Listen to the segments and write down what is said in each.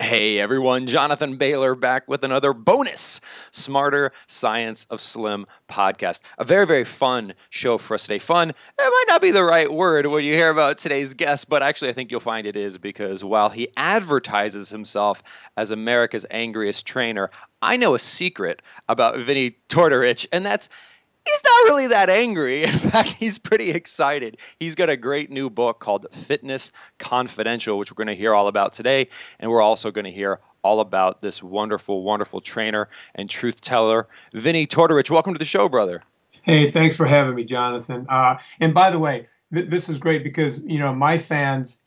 Hey everyone, Jonathan Bailor back with another bonus Smarter Science of Slim podcast. A very, very fun show for us today. Fun, it might not be the right word when you hear about today's guest, but actually I think you'll find it is because while he advertises himself as America's angriest trainer, I know a secret about Vinnie Tortorich, and that's he's not really that angry. In fact, he's pretty excited. He's got a great new book called Fitness Confidential, which we're going to hear all about today. And we're also going to hear all about this wonderful, wonderful trainer and truth teller, Vinnie Tortorich. Welcome to the show, brother. Hey, thanks for having me, Jonathan. And by the way, this is great because, my fans,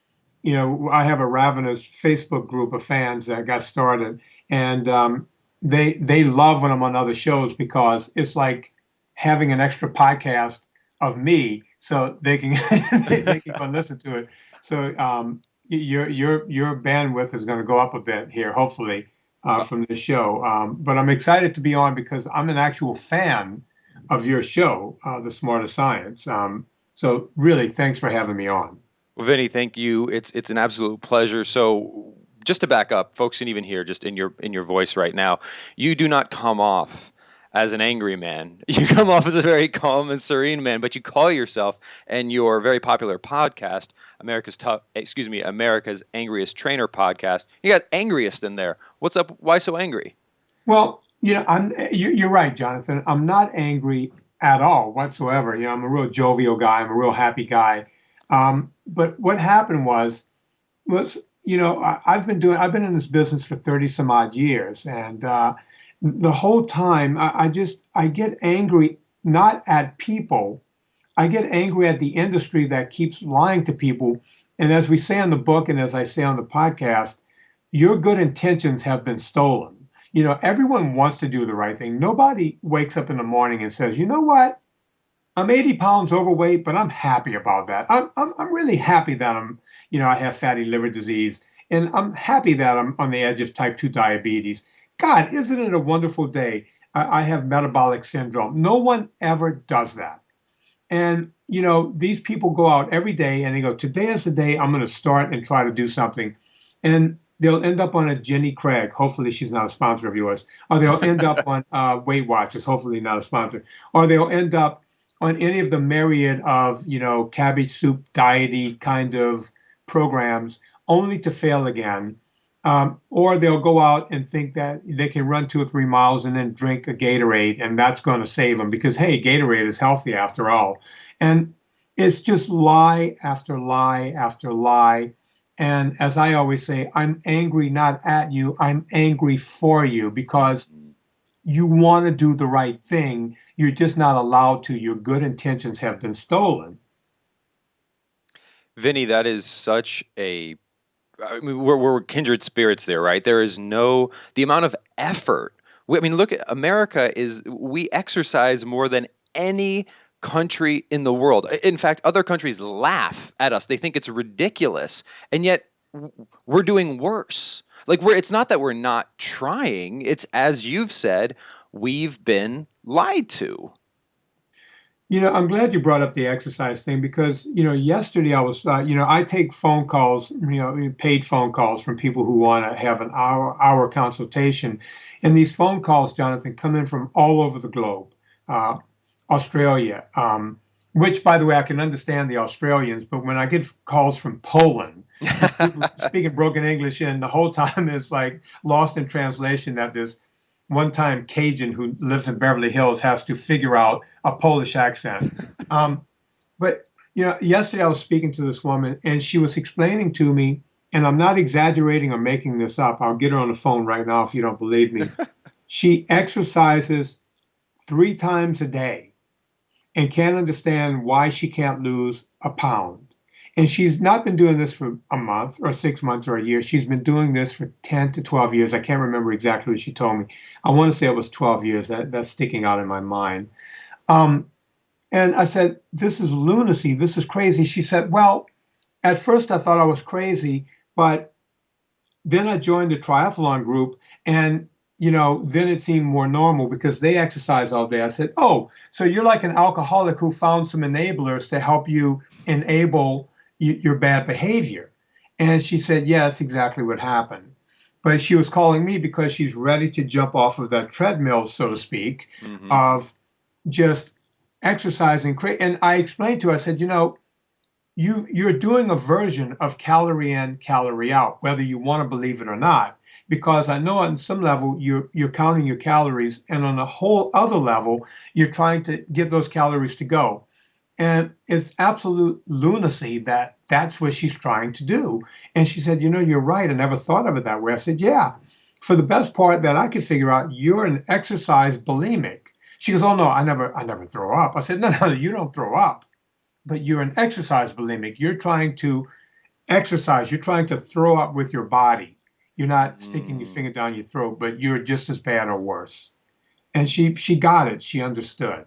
I have a ravenous Facebook group of fans that got started, and they love when I'm on other shows because it's like having an extra podcast of me, so they can they can go and listen to it. So your bandwidth is going to go up a bit here, hopefully, from this show. But I'm excited to be on because I'm an actual fan of your show, The Smarter Science. So really, thanks for having me on. Well, Vinnie, thank you. It's an absolute pleasure. So just to back up, folks can even hear just in your voice right now, you do not come off as an angry man. You come off as a very calm and serene man, but you call yourself and your very popular podcast, America's Angriest Trainer podcast. You got Angriest in there. What's up? Why so angry? Well, you're right, Jonathan. I'm not angry at all whatsoever. I'm a real jovial guy. I'm a real happy guy. But what happened was, I've been in this business for 30 some odd years, and the whole time I get angry not at people. I get angry at the industry that keeps lying to people. And as we say in the book, and as I say on the podcast, your good intentions have been stolen. Everyone wants to do the right thing. Nobody wakes up in the morning and says, you know what? I'm 80 pounds overweight, but I'm happy about that. I'm really happy that I have fatty liver disease, and I'm happy that I'm on the edge of type 2 diabetes. God, isn't it a wonderful day? I have metabolic syndrome. No one ever does that. And, these people go out every day and they go, today is the day I'm going to start and try to do something. And they'll end up on a Jenny Craig. Hopefully she's not a sponsor of yours. Or they'll end up on Weight Watchers. Hopefully not a sponsor. Or they'll end up on any of the myriad of, cabbage soup diety kind of programs only to fail again. Or they'll go out and think that they can run 2 or 3 miles and then drink a Gatorade, and that's going to save them because, hey, Gatorade is healthy after all. And it's just lie after lie after lie. And as I always say, I'm angry not at you, I'm angry for you because you want to do the right thing. You're just not allowed to. Your good intentions have been stolen. Vinnie, that is such we're kindred spirits there, right? There is the amount of effort. Look at America we exercise more than any country in the world. In fact, other countries laugh at us. They think it's ridiculous. And yet we're doing worse. It's not that we're not trying. It's, as you've said, we've been lied to. I'm glad you brought up the exercise thing because, yesterday I was, I take phone calls, paid phone calls from people who want to have an hour consultation. And these phone calls, Jonathan, come in from all over the globe, Australia, which, by the way, I can understand the Australians, but when I get calls from Poland, speaking broken English, and the whole time it's like lost in translation that this one-time Cajun who lives in Beverly Hills has to figure out a Polish accent. But yesterday I was speaking to this woman, and she was explaining to me, and I'm not exaggerating or making this up. I'll get her on the phone right now if you don't believe me. She exercises 3 times a day and can't understand why she can't lose a pound. And she's not been doing this for a month or 6 months or a year. She's been doing this for 10 to 12 years. I can't remember exactly what she told me. I want to say it was 12 years. That's sticking out in my mind. And I said, this is lunacy. This is crazy. She said, well, at first I thought I was crazy, but then I joined the triathlon group and, then it seemed more normal because they exercise all day. I said, oh, so you're like an alcoholic who found some enablers to help you enable your bad behavior. And she said, yeah, that's exactly what happened. but she was calling me because she's ready to jump off of that treadmill, so to speak, Mm-hmm. of just exercising. And I explained to her, I said, you're doing a version of calorie in, calorie out, whether you want to believe it or not, because I know on some level you're counting your calories, and on a whole other level, you're trying to get those calories to go. And it's absolute lunacy that that's what she's trying to do. And she said, you're right. I never thought of it that way. I said, yeah, for the best part that I could figure out, you're an exercise bulimic. She goes, oh no, I never throw up. I said, no, you don't throw up, but you're an exercise bulimic. You're trying to exercise. You're trying to throw up with your body. You're not sticking your finger down your throat, but you're just as bad or worse. And she got it. She understood.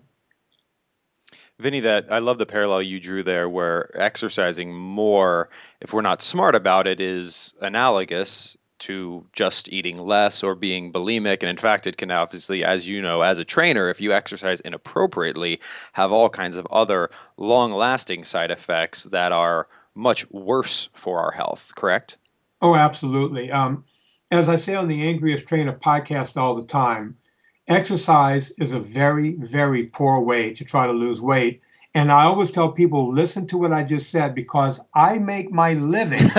Vinny, that I love the parallel you drew there, where exercising more, if we're not smart about it, is analogous to just eating less or being bulimic. And in fact, it can obviously, as you know, as a trainer, if you exercise inappropriately, have all kinds of other long-lasting side effects that are much worse for our health, correct? Oh, absolutely. As I say on the Angriest Trainer podcast all the time, exercise is a very, very poor way to try to lose weight. And I always tell people, listen to what I just said, because I make my living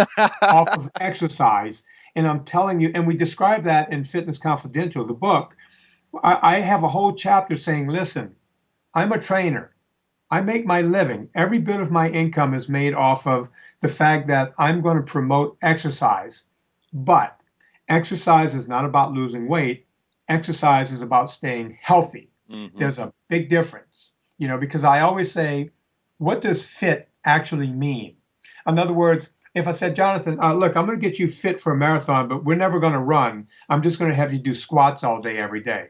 off of exercise. And I'm telling you, and we describe that in Fitness Confidential, the book. I have a whole chapter saying, listen, I'm a trainer. I make my living. Every bit of my income is made off of the fact that I'm going to promote exercise. But exercise is not about losing weight. Exercise is about staying healthy. Mm-hmm. There's a big difference, because I always say, what does fit actually mean? In other words, if I said, Jonathan, look, I'm going to get you fit for a marathon, but we're never going to run. I'm just going to have you do squats all day, every day.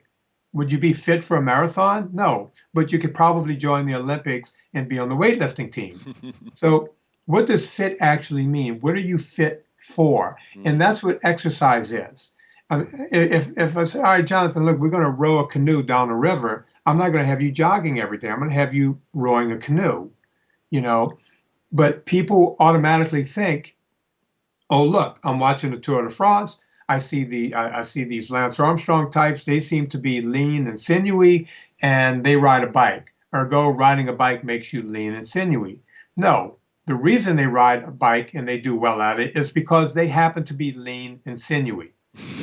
Would you be fit for a marathon? No, but you could probably join the Olympics and be on the weightlifting team. So what does fit actually mean? What are you fit for? And that's what exercise is. If I say, all right, Jonathan, look, we're going to row a canoe down the river, I'm not going to have you jogging every day. I'm going to have you rowing a canoe, But people automatically think, oh, look, I'm watching the Tour de France. I see these Lance Armstrong types. They seem to be lean and sinewy, and they ride a bike. Ergo, riding a bike makes you lean and sinewy. No, the reason they ride a bike and they do well at it is because they happen to be lean and sinewy.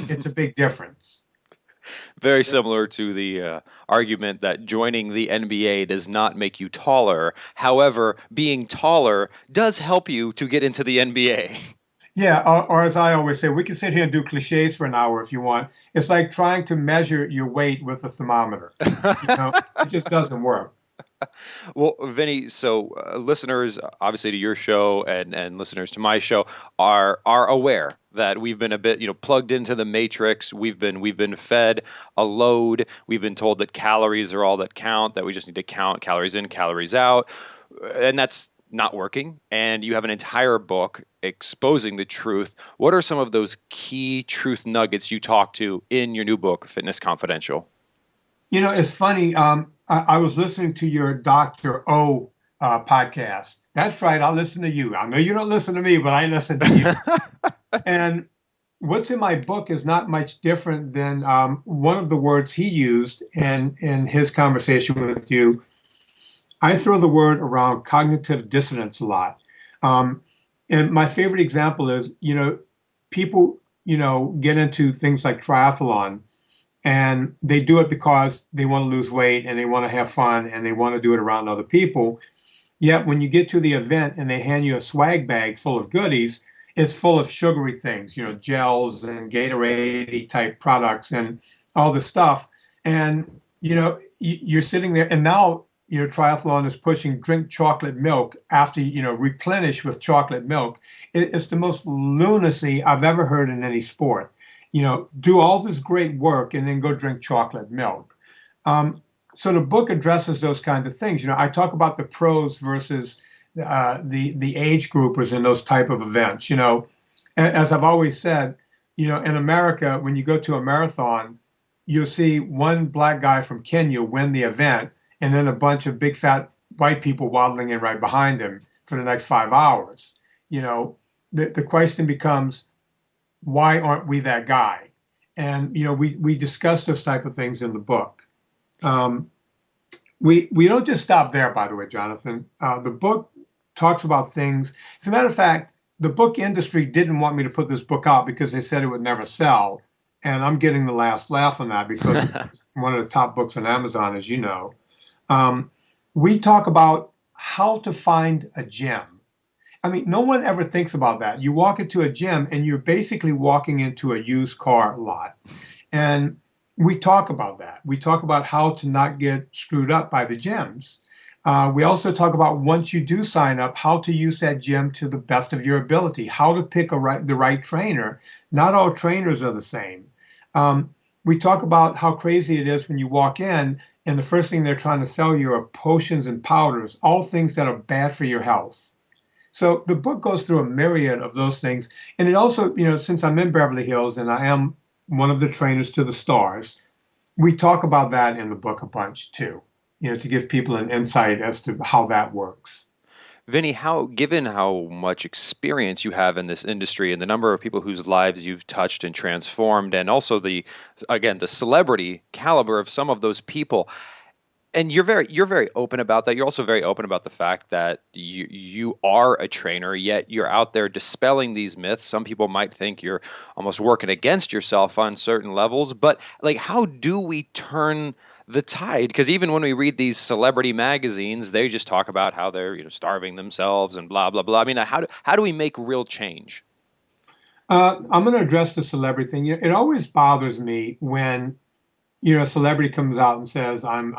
It's a big difference. Very similar to the argument that joining the NBA does not make you taller. However, being taller does help you to get into the NBA. Yeah, or as I always say, we can sit here and do cliches for an hour if you want. It's like trying to measure your weight with a thermometer. It just doesn't work. Well, Vinny, so listeners, obviously to your show and listeners to my show are aware that we've been a bit, plugged into the matrix. We've been fed a load. We've been told that calories are all that count, that we just need to count calories in, calories out, and that's not working. And you have an entire book exposing the truth. What are some of those key truth nuggets you talk to in your new book, Fitness Confidential? It's funny. I was listening to your Dr. O podcast. That's right. I'll listen to you. I know you don't listen to me, but I listen to you. And what's in my book is not much different than one of the words he used in his conversation with you. I throw the word around cognitive dissonance a lot. And my favorite example is, people, get into things like triathlon, and they do it because they want to lose weight and they want to have fun and they want to do it around other people. Yet when you get to the event and they hand you a swag bag full of goodies, it's full of sugary things, gels and Gatorade type products and all this stuff. And, you're sitting there, and now, triathlon is pushing drink chocolate milk after, replenish with chocolate milk. It's the most lunacy I've ever heard in any sport. Do all this great work and then go drink chocolate milk. So the book addresses those kinds of things. I talk about the pros versus the age groupers in those type of events. As I've always said, in America, when you go to a marathon, you'll see one black guy from Kenya win the event, and then a bunch of big fat white people waddling in right behind him for the next 5 hours. The question becomes, why aren't we that guy? And we discuss those type of things in the book. Um, we don't just stop there, by the way, Jonathan. The book talks about things. As a matter of fact, the book industry didn't want me to put this book out because they said it would never sell. And I'm getting the last laugh on that because it's one of the top books on Amazon, as you know. Um, we talk about how to find a gem. I mean, no one ever thinks about that. You walk into a gym and you're basically walking into a used car lot. And we talk about that. We talk about how to not get screwed up by the gyms. We also talk about once you do sign up, how to use that gym to the best of your ability, how to pick the right trainer. Not all trainers are the same. We talk about how crazy it is when you walk in and the first thing they're trying to sell you are potions and powders, all things that are bad for your health. So the book goes through a myriad of those things. And it also, since I'm in Beverly Hills and I am one of the trainers to the stars, we talk about that in the book a bunch too, to give people an insight as to how that works. Vinny, given how much experience you have in this industry and the number of people whose lives you've touched and transformed, and also the celebrity caliber of some of those people, and you're very open about that. You're also very open about the fact that you are a trainer, yet you're out there dispelling these myths. Some people might think you're almost working against yourself on certain levels, but like, how do we turn the tide? Because even when we read these celebrity magazines, they just talk about how they're starving themselves and blah blah blah. I mean, how do we make real change? I'm going to address the celebrity thing. It always bothers me when a celebrity comes out and says, I'm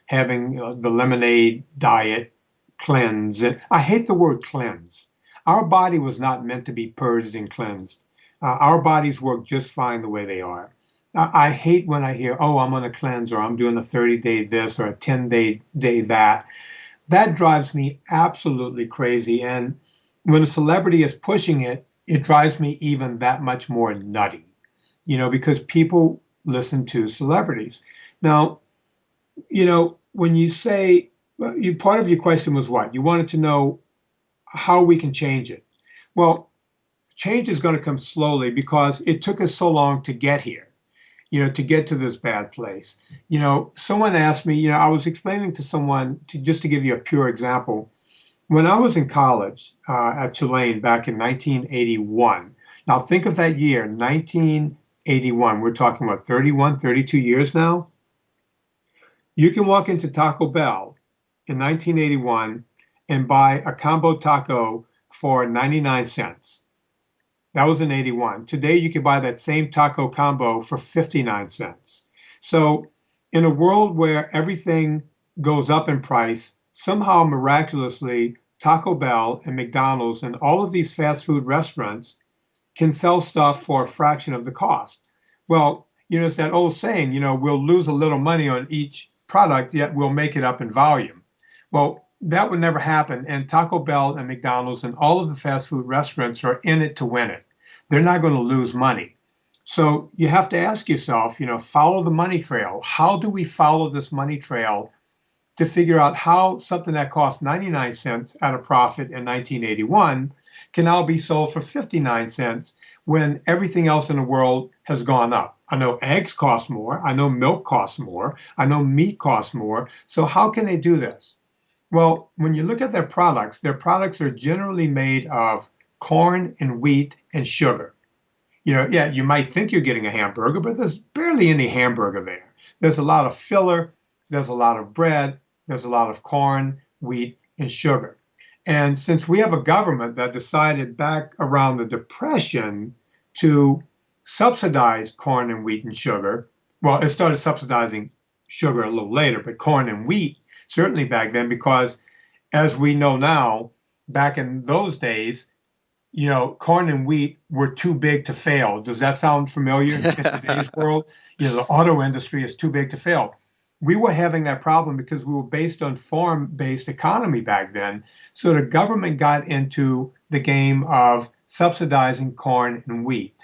having the lemonade diet cleanse. And I hate the word cleanse. Our body was not meant to be purged and cleansed. Our bodies work just fine the way they are. I hate when I hear, oh, I'm on a cleanse or I'm doing a 30-day this or a 10-day that. That drives me absolutely crazy. And when a celebrity is pushing it, it drives me even that much more nutty, because people listen to celebrities. Now, when you say, part of your question was what? You wanted to know how we can change it. Well, change is going to come slowly because it took us so long to get here, to get to this bad place. Someone asked me, I was explaining to someone, just to give you a pure example, when I was in college at Tulane back in 1981. Now think of that year, 1981. We're talking about 31, 32 years now. You can walk into Taco Bell in 1981 and buy a combo taco for 99 cents. That was in 81. Today, you can buy that same taco combo for 59 cents. So in a world where everything goes up in price, somehow miraculously, Taco Bell and McDonald's and all of these fast food restaurants can sell stuff for a fraction of the cost. Well, it's that old saying, we'll lose a little money on each product, yet we'll make it up in volume. Well, that would never happen. And Taco Bell and McDonald's and all of the fast food restaurants are in it to win it. They're not going to lose money. So you have to ask yourself, follow the money trail. How do we follow this money trail to figure out how something that cost 99 cents at a profit in 1981 can now be sold for 59 cents when everything else in the world has gone up? I know eggs cost more. I know milk costs more. I know meat costs more. So how can they do this? Well, when you look at their products are generally made of corn and wheat and sugar. You might think you're getting a hamburger, but there's barely any hamburger there. There's a lot of filler. There's a lot of bread. There's a lot of corn, wheat, and sugar. And since we have a government that decided back around the Depression to subsidize corn and wheat and sugar, well, it started subsidizing sugar a little later, but corn and wheat certainly back then, because as we know now, back in those days, corn and wheat were too big to fail. Does that sound familiar in today's world? The auto industry is too big to fail. We were having that problem because we were based on farm-based economy back then. So the government got into the game of subsidizing corn and wheat.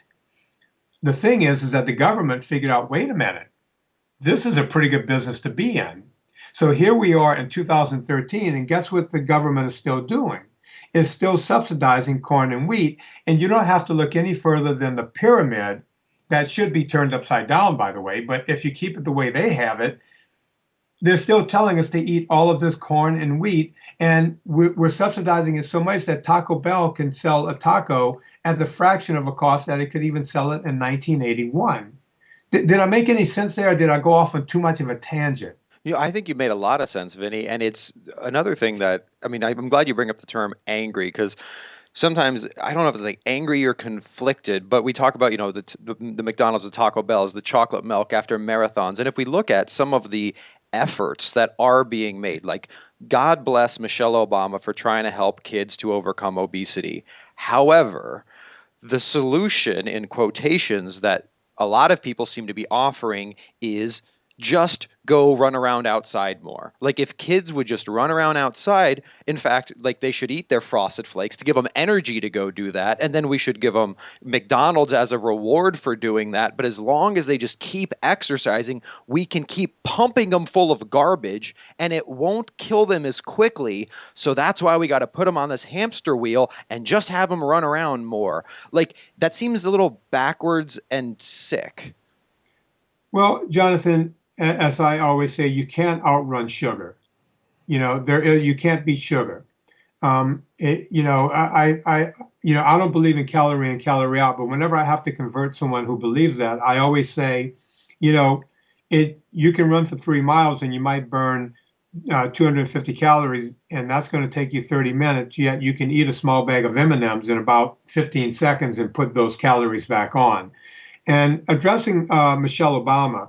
The thing is that the government figured out, wait a minute, this is a pretty good business to be in. So here we are in 2013, and guess what the government is still doing? is still subsidizing corn and wheat. And you don't have to look any further than the pyramid that should be turned upside down, by the way. But if you keep it the way they have it, they're still telling us to eat all of this corn and wheat. And we're subsidizing it so much that Taco Bell can sell a taco at the fraction of a cost that it could even sell it in 1981. Did I make any sense there, or did I go off on too much of a tangent? I think you made a lot of sense, Vinny. And it's another thing that, I mean, I'm glad you bring up the term angry because sometimes I don't know if it's like angry or conflicted, but we talk about, the McDonald's, the Taco Bells, the chocolate milk after marathons. And if we look at some of the efforts that are being made, like God bless Michelle Obama for trying to help kids to overcome obesity. However, the solution in quotations that a lot of people seem to be offering is just go run around outside more. Like if kids would just run around outside, in fact, like they should eat their Frosted Flakes to give them energy to go do that. And then we should give them McDonald's as a reward for doing that. But as long as they just keep exercising, we can keep pumping them full of garbage and it won't kill them as quickly. So that's why we got to put them on this hamster wheel and just have them run around more. Like that seems a little backwards and sick. Well, Jonathan, as I always say, you can't outrun sugar. You can't beat sugar. I don't believe in calorie in, calorie out, but whenever I have to convert someone who believes that, I always say, you can run for 3 miles and you might burn 250 calories, and that's going to take you 30 minutes. Yet you can eat a small bag of M&Ms in about 15 seconds and put those calories back on. And addressing Michelle Obama,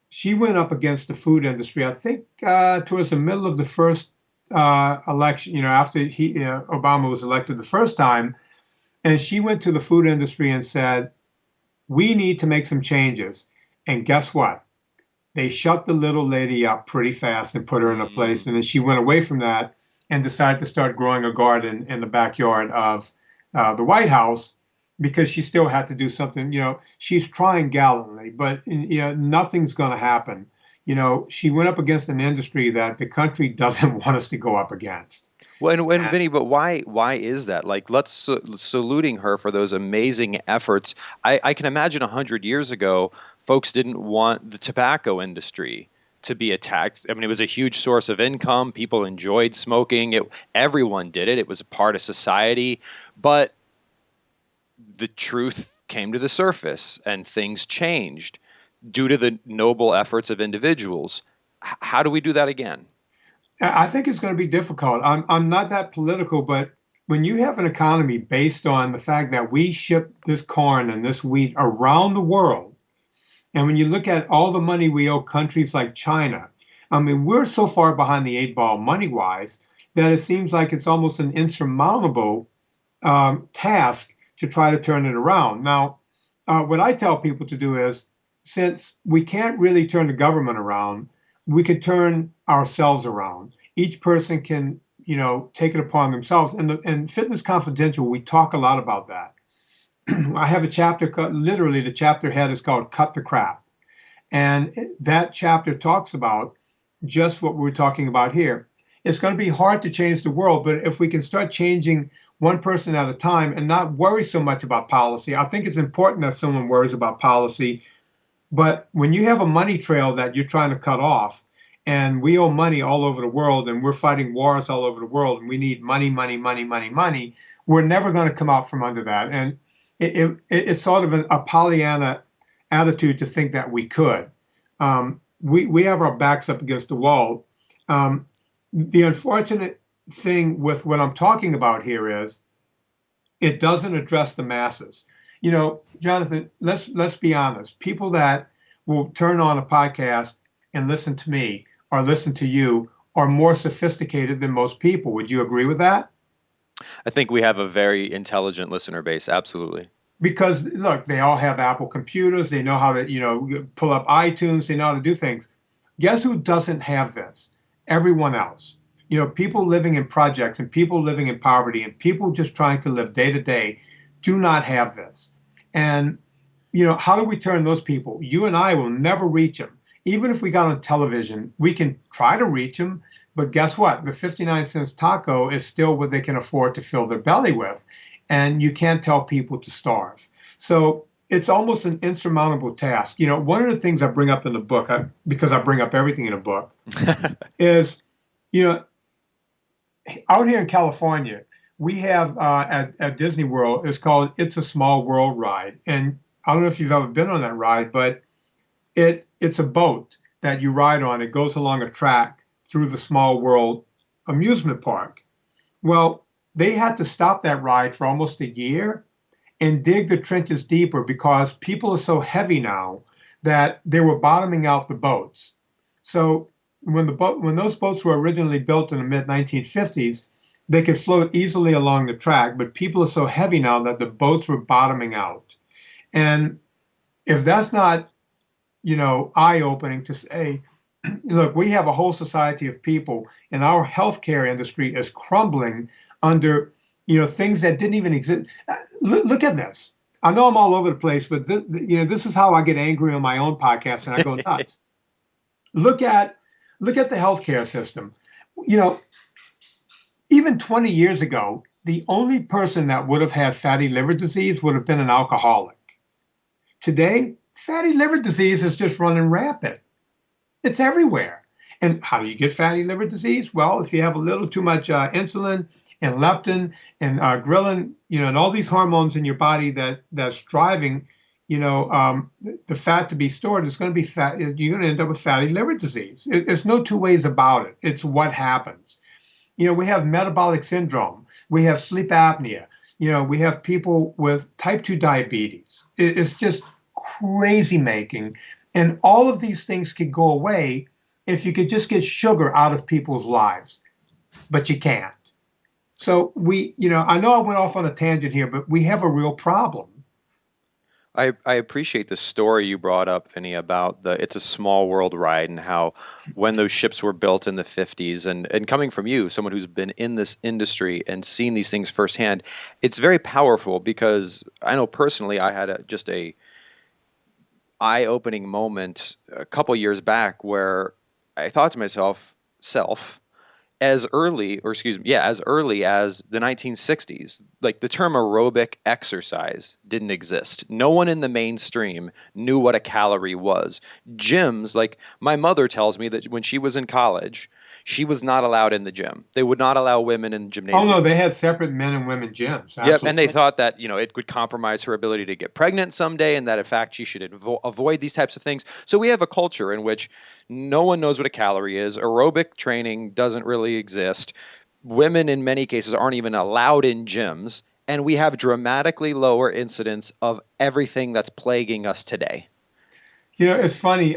she went up against the food industry, I think, towards the middle of the first election, after Obama was elected the first time. And she went to the food industry and said, we need to make some changes. And guess what? They shut the little lady up pretty fast and put her in a place. And then she went away from that and decided to start growing a garden in the backyard of the White House, because she still had to do something. She's trying gallantly, but nothing's going to happen. She went up against an industry that the country doesn't want us to go up against. Well, and Vinny, but why is that? Like, let's saluting her for those amazing efforts. I can imagine 100 years ago, folks didn't want the tobacco industry to be attacked. I mean, it was a huge source of income. People enjoyed smoking. Everyone did it. It was a part of society. But the truth came to the surface and things changed due to the noble efforts of individuals. How do we do that again? I think it's going to be difficult. I'm not that political, but when you have an economy based on the fact that we ship this corn and this wheat around the world, and when you look at all the money we owe countries like China, I mean, we're so far behind the 8 ball money-wise that it seems like it's almost an insurmountable task to try to turn it around. Now, what I tell people to do is, since we can't really turn the government around, we could turn ourselves around. Each person can, take it upon themselves. And Fitness Confidential, we talk a lot about that. I have a chapter, literally the chapter head is called Cut the Crap. And that chapter talks about just what we're talking about here. It's going to be hard to change the world, but if we can start changing one person at a time and not worry so much about policy. I think it's important that someone worries about policy, but when you have a money trail that you're trying to cut off, and we owe money all over the world, and we're fighting wars all over the world, and we need money, money, money, money, money, we're never going to come out from under that. And it's sort of a Pollyanna attitude to think that we could. We have our backs up against the wall. The unfortunate thing with what I'm talking about here is it doesn't address the masses. Jonathan, let's be honest. People that will turn on a podcast and listen to me or listen to you are more sophisticated than most people. Would you agree with that? I think we have a very intelligent listener base. Absolutely. Because look, they all have Apple computers. They know how to, pull up iTunes. They know how to do things. Guess who doesn't have this? Everyone else. People living in projects and people living in poverty and people just trying to live day to day do not have this. And, how do we turn those people? You and I will never reach them. Even if we got on television, we can try to reach them, But guess what? The 59 cents taco is still what they can afford to fill their belly with. And you can't tell people to starve. So it's almost an insurmountable task. One of the things I bring up in the book, because I bring up everything in the book, is, you know, out here in California, we have at Disney World, it's called It's a Small World ride. And I don't know if you've ever been on that ride, but it's a boat that you ride on. It goes along a track through the Small World amusement park. Well, they had to stop that ride for almost a year and dig the trenches deeper because people are so heavy now that they were bottoming out the boats. So when those boats were originally built in the mid 1950s, they could float easily along the track, but people are so heavy now that the boats were bottoming out. And if that's not, eye-opening to say, look, we have a whole society of people, and our healthcare industry is crumbling under, things that didn't even exist. Look at this. I know I'm all over the place, but this is how I get angry on my own podcast, and I go nuts. Look at the healthcare system. Even 20 years ago, the only person that would have had fatty liver disease would have been an alcoholic. Today, fatty liver disease is just running rampant. It's everywhere. And how do you get fatty liver disease? Well, if you have a little too much insulin and leptin and ghrelin, and all these hormones in your body that's driving, the fat to be stored, it's going to be fat. You're going to end up with fatty liver disease. There's no two ways about it. It's what happens. We have metabolic syndrome. We have sleep apnea. We have people with type 2 diabetes. It's just crazy making. And all of these things could go away if you could just get sugar out of people's lives. But you can't. So I know I went off on a tangent here, but we have a real problem. I appreciate the story you brought up, Vinnie, about It's a Small World ride and how when those ships were built in the 50s and coming from you, someone who's been in this industry and seen these things firsthand, it's very powerful because I know personally I had just a eye-opening moment a couple years back where I thought to myself, as early as the 1960s, like the term aerobic exercise didn't exist. No one in the mainstream knew what a calorie was. Gyms, like my mother tells me that when she was in college, she was not allowed in the gym. They would not allow women in gymnasiums. Oh, no, they had separate men and women gyms. Absolutely. Yep, and they thought that, it would compromise her ability to get pregnant someday and that, in fact, she should avoid these types of things. So we have a culture in which no one knows what a calorie is. Aerobic training doesn't really exist. Women, in many cases, aren't even allowed in gyms. And we have dramatically lower incidence of everything that's plaguing us today. It's funny.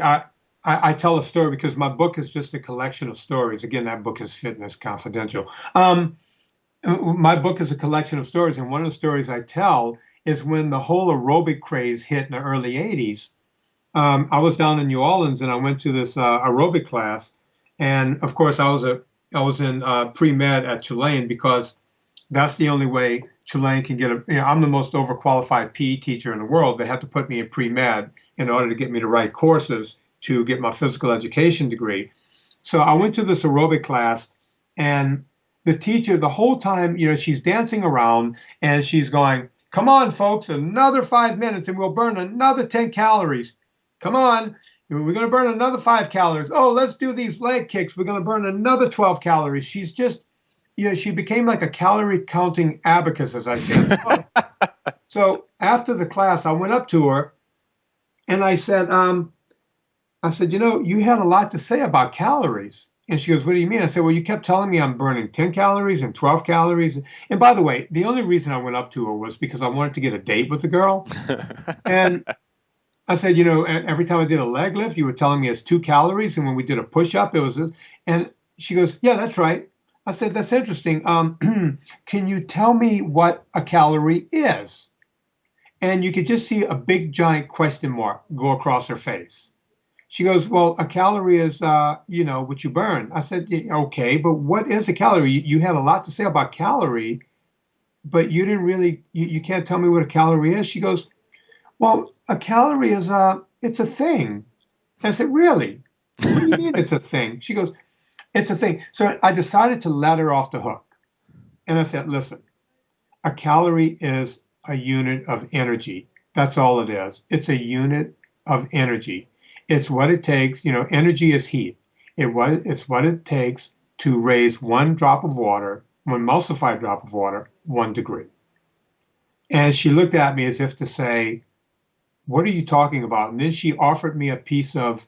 I tell a story because my book is just a collection of stories. Again, that book is Fitness Confidential. My book is a collection of stories, and one of the stories I tell is when the whole aerobic craze hit in the early 80s. I was down in New Orleans, and I went to this aerobic class, and of course, I was in pre-med at Tulane because that's the only way Tulane can get I'm the most overqualified PE teacher in the world. They had to put me in pre-med in order to get me to write courses to get my physical education degree. So I went to this aerobic class, and the teacher, the whole time, she's dancing around and she's going, come on, folks, another 5 minutes and we'll burn another 10 calories. Come on, we're going to burn another 5 calories. Oh, let's do these leg kicks. We're going to burn another 12 calories. She's just, she became like a calorie counting abacus, as I said. So after the class, I went up to her and I said, you had a lot to say about calories. And she goes, what do you mean? I said, well, you kept telling me I'm burning 10 calories and 12 calories. And by the way, the only reason I went up to her was because I wanted to get a date with the girl. And I said, every time I did a leg lift, you were telling me it's 2 calories. And when we did a push-up, it was this. And she goes, yeah, that's right. I said, that's interesting. Can you tell me what a calorie is? And you could just see a big, giant question mark go across her face. She goes, well, a calorie is, what you burn. I said, okay, but what is a calorie? You had a lot to say about calorie, but you didn't really, you can't tell me what a calorie is. She goes, well, a calorie is, it's a thing. And I said, really? What do you mean it's a thing? She goes, It's a thing. So I decided to let her off the hook. And I said, listen, a calorie is a unit of energy. That's all it is. It's a unit of energy. It's what it takes. Energy is heat. It's what it takes to raise one drop of water, one emulsified drop of water, 1 degree. And she looked at me as if to say, what are you talking about? And then she offered me a piece of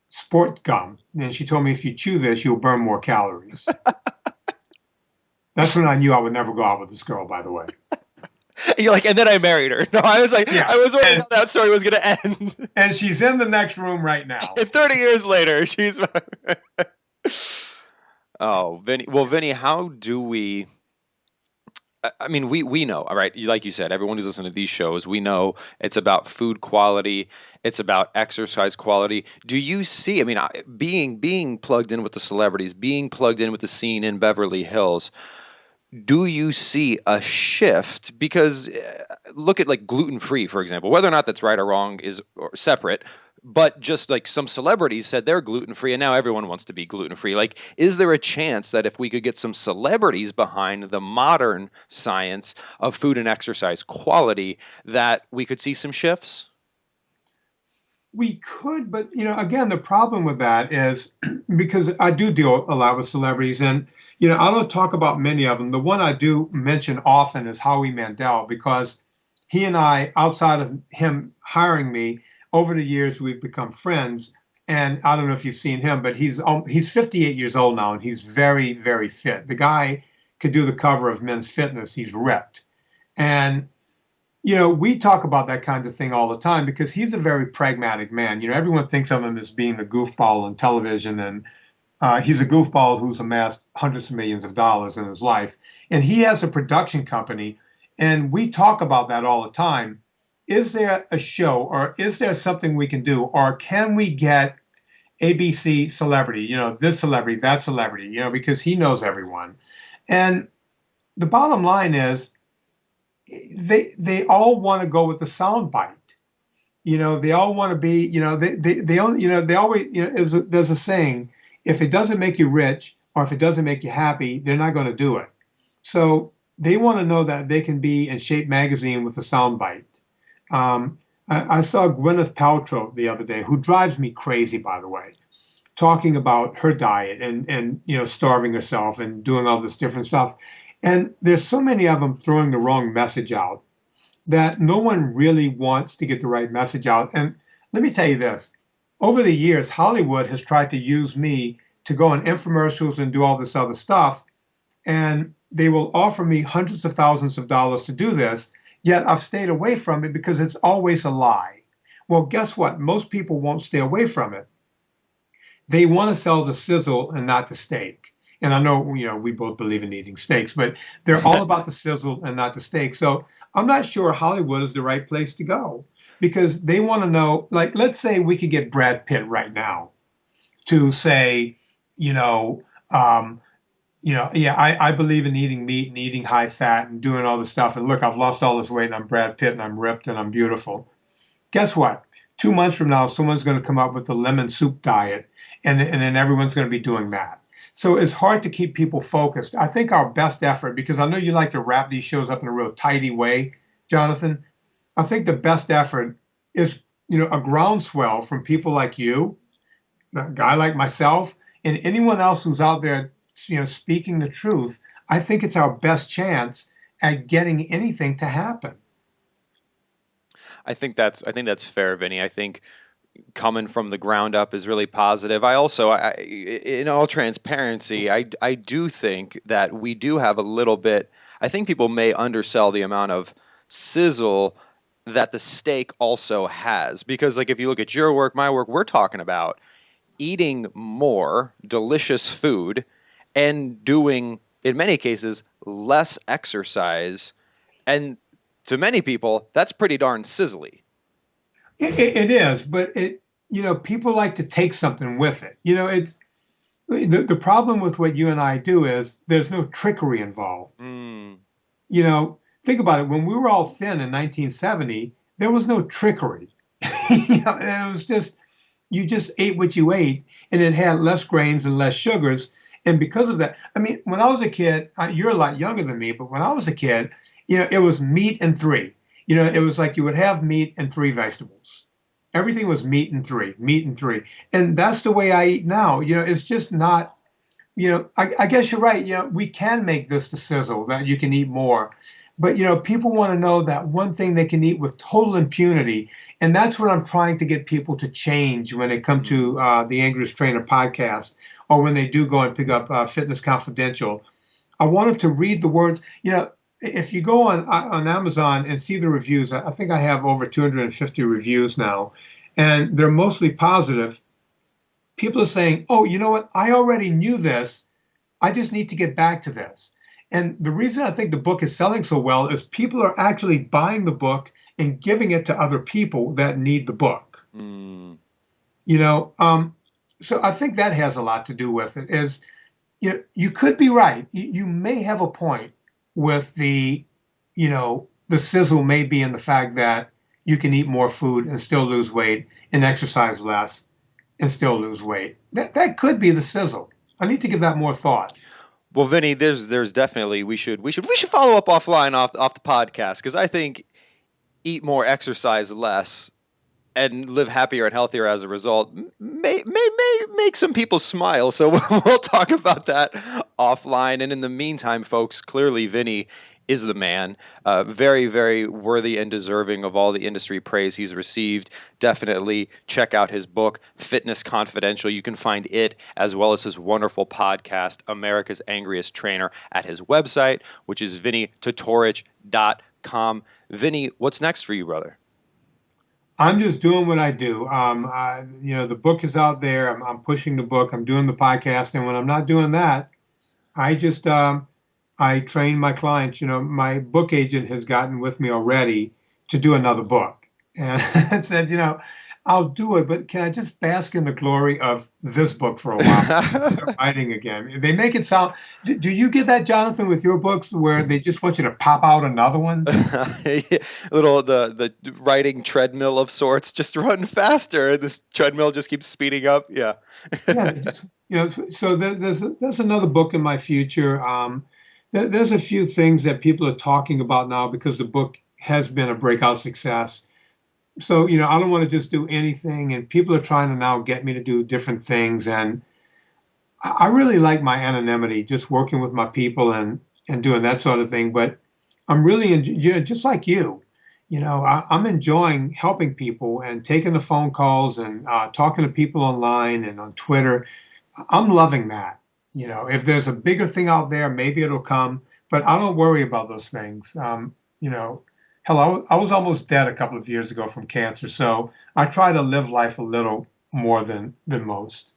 sport gum. And she told me, if you chew this, you'll burn more calories. That's when I knew I would never go out with this girl, by the way. You're like, and then I married her. No, I was like, Yeah. I was wondering how that story was going to end. And she's in the next room right now. And 30 years later, she's. Oh, Vinnie. Well, Vinnie, how do we? I mean, we know, all right. Like you said, everyone who's listening to these shows, we know it's about food quality, it's about exercise quality. Do you see? I mean, being plugged in with the celebrities, being plugged in with the scene in Beverly Hills. Do you see a shift? Because look at like gluten-free, for example. Whether or not that's right or wrong is separate. But just like some celebrities said they're gluten-free, and now everyone wants to be gluten-free. Like, is there a chance that if we could get some celebrities behind the modern science of food and exercise quality, that we could see some shifts? We could, but again, the problem with that is because I do deal a lot with celebrities, and I don't talk about many of them. The one I do mention often is Howie Mandel, because he and I, outside of him hiring me, over the years we've become friends. And I don't know if you've seen him, but he's 58 years old now, and he's very, very fit. The guy could do the cover of Men's Fitness. He's ripped, and we talk about that kind of thing all the time because he's a very pragmatic man. Everyone thinks of him as being a goofball on television, and he's a goofball who's amassed hundreds of millions of dollars in his life. And he has a production company, and we talk about that all the time. Is there a show, or is there something we can do, or can we get ABC celebrity, this celebrity, that celebrity, because he knows everyone. And the bottom line is, they all want to go with the sound bite. They all want to be, they always, there's a saying, if it doesn't make you rich or if it doesn't make you happy, they're not going to do it. So they want to know that they can be in Shape magazine with a sound bite. I saw Gwyneth Paltrow the other day, who drives me crazy, by the way, talking about her diet and starving herself and doing all this different stuff. And there's so many of them throwing the wrong message out that no one really wants to get the right message out. And let me tell you this. Over the years, Hollywood has tried to use me to go on infomercials and do all this other stuff. And they will offer me hundreds of thousands of dollars to do this. Yet I've stayed away from it because it's always a lie. Well, guess what? Most people won't stay away from it. They want to sell the sizzle and not the steak. And I know, we both believe in eating steaks, but they're all about the sizzle and not the steak. So I'm not sure Hollywood is the right place to go because they want to know, like, let's say we could get Brad Pitt right now to say, I believe in eating meat and eating high fat and doing all this stuff. And look, I've lost all this weight and I'm Brad Pitt and I'm ripped and I'm beautiful. Guess what? 2 months from now, someone's going to come up with the lemon soup diet, and then everyone's going to be doing that. So it's hard to keep people focused. I think our best effort, because I know you like to wrap these shows up in a real tidy way, Jonathan, I think the best effort is, a groundswell from people like you, a guy like myself, and anyone else who's out there, speaking the truth. I think it's our best chance at getting anything to happen. I think that's fair, Vinnie. I think coming from the ground up is really positive. I also, in all transparency, I do think that we do have a little bit. I think people may undersell the amount of sizzle that the steak also has, because like if you look at your work, my work, we're talking about eating more delicious food and doing, in many cases, less exercise. And to many people, that's pretty darn sizzly. It is, but people like to take something with it. It's the problem with what you and I do is there's no trickery involved. Think about it. When we were all thin in 1970, there was no trickery. It was just, you just ate what you ate, and it had less grains and less sugars. And because of that, I mean, when I was a kid, you're a lot younger than me, but when I was a kid, it was meat and three. It was like you would have meat and three vegetables. Everything was meat and three, meat and three. And that's the way I eat now. It's just not, I guess you're right. We can make this the sizzle that you can eat more. But, people want to know that one thing they can eat with total impunity. And that's what I'm trying to get people to change when they come to the Angriest Trainer podcast, or when they do go and pick up Fitness Confidential. I want them to read the words. If you go on Amazon and see the reviews, I think I have over 250 reviews now, and they're mostly positive. People are saying, oh, you know what? I already knew this. I just need to get back to this. And the reason I think the book is selling so well is people are actually buying the book and giving it to other people that need the book. Mm. So I think that has a lot to do with it. Is you could be right. You may have a point with the sizzle may be in the fact that you can eat more food and still lose weight, and exercise less and still lose weight. That could be the sizzle. I need to give that more thought. Well, Vinny, there's definitely we should follow up offline off the podcast, because I think eat more, exercise less, and live happier and healthier as a result may make some people smile. So we'll talk about that offline. And in the meantime, folks, clearly Vinny is the man. Very, very worthy and deserving of all the industry praise he's received. Definitely check out his book, Fitness Confidential. You can find it, as well as his wonderful podcast, America's Angriest Trainer, at his website, which is VinnieTortorich.com. Vinny, what's next for you, brother? I'm just doing what I do. The book is out there. I'm pushing the book. I'm doing the podcast. And when I'm not doing that, I just I train my clients. My book agent has gotten with me already to do another book, and said, I'll do it, but can I just bask in the glory of this book for a while? Start writing again. They make it sound. Do you get that, Jonathan, with your books, where they just want you to pop out another one? Little the writing treadmill of sorts, just run faster. This treadmill just keeps speeding up. Yeah. So there's another book in my future. There's a few things that people are talking about now because the book has been a breakout success. So, I don't want to just do anything, and people are trying to now get me to do different things. And I really like my anonymity, just working with my people and doing that sort of thing. But I'm really, just like you, I'm enjoying helping people and taking the phone calls and talking to people online and on Twitter. I'm loving that. If there's a bigger thing out there, maybe it'll come, but I don't worry about those things. Hell, I was almost dead a couple of years ago from cancer, so I try to live life a little more than most.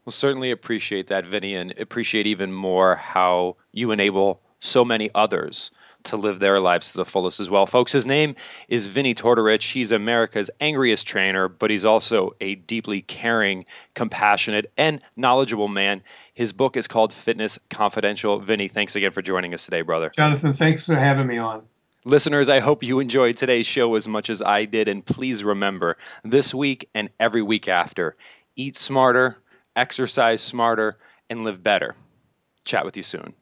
Well, certainly appreciate that, Vinny, and appreciate even more how you enable so many others to live their lives to the fullest as well. Folks, his name is Vinnie Tortorich. He's America's Angriest Trainer, but he's also a deeply caring, compassionate, and knowledgeable man. His book is called Fitness Confidential. Vinny, thanks again for joining us today, brother. Jonathan, thanks for having me on. Listeners, I hope you enjoyed today's show as much as I did, and please remember, this week and every week after, eat smarter, exercise smarter, and live better. Chat with you soon.